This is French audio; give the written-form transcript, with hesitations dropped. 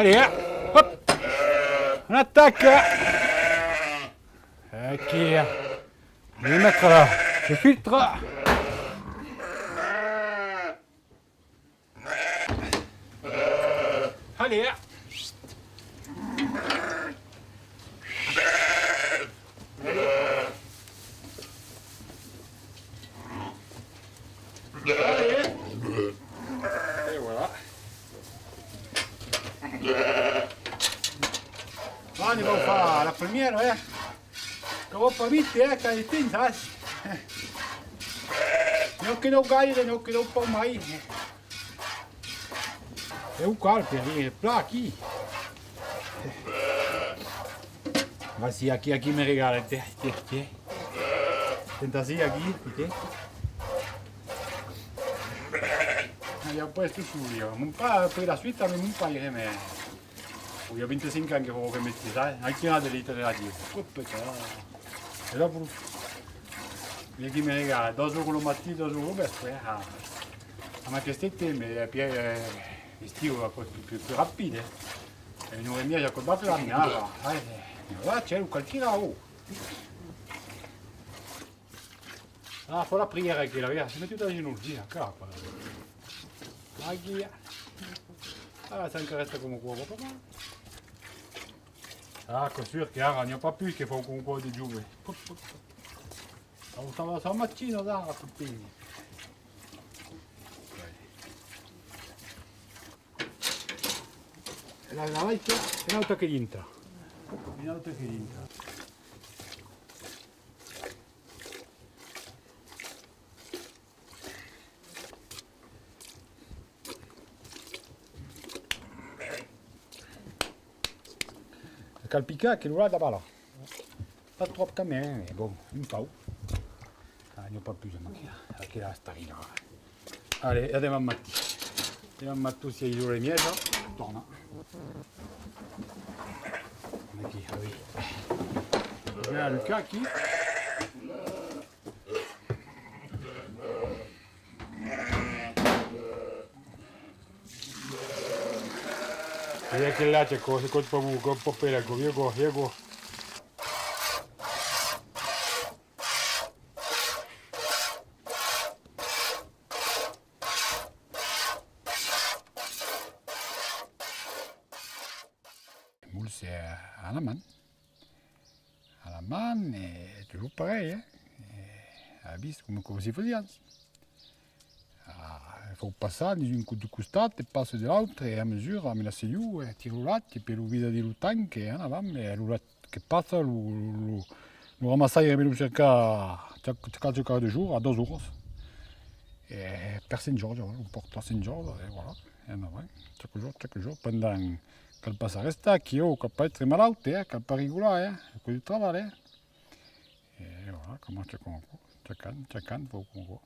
Allez, hop, on attaque. Ok, je vais mettre là le filtre. Allez. Allez. Et voilà. On va faire la première, hein. Come pas vite, quand il est saps? Non che non gaire, non che non può mai. È un colpo, è plachi. Voici, aqui me regala, tiens. Tentasi, aqui, Abbiamo questo studio, non fa per la suite, ma non fa il remè. Io ho 25 anni che metti, sai? Anche una delle relative. E dopo, chi mi regala, 2 euro la mattina, 2 euro per poi, ma che stette, mi stiro più rapide. E non è mia, già col batto la mia, là c'è un qualche là. Ah, fa la prière che la via, si mette da ginocchio, capa. La ghia. Ah, ça me reste comme quoi, papa. Ah, c'est sûr qu'il n'y a pas plus qu'il faut qu'on voit des jouets. Ça va sa mattina, là, la puttana. La vecchia è un'auto che entra. Calpica che là da là. Pas trop quand même, mais bon, une pau. Ah, il n'y a pas plus de macchina. Anche la starina. Allez, andiamo a Matti. Andiamo a Matti, se io le mie, torna. Qui, ah oui. Voilà le cas qui. E anche là c'è cose col pavuco, un po' pelago, io go. Moule c'est à la main. À la main, et toujours pareil, hein. À la bise come si faisait. Il faut passer d'un côté et passer de l'autre et à mesure, à la seillou, et tire l'autre, et puis le vide di l'utan che è en avant, e l'autre che passa, lo ramassare e lo cerca 4 de jour à 2 euros. Et per Saint George, on porte à Saint George, et voilà, et en avant, chaque jour, pendant que le passe resta, qui est capable d'être malade, capable de rigoler, à du travail. Et voilà, comment chaque an, faut qu'on voit.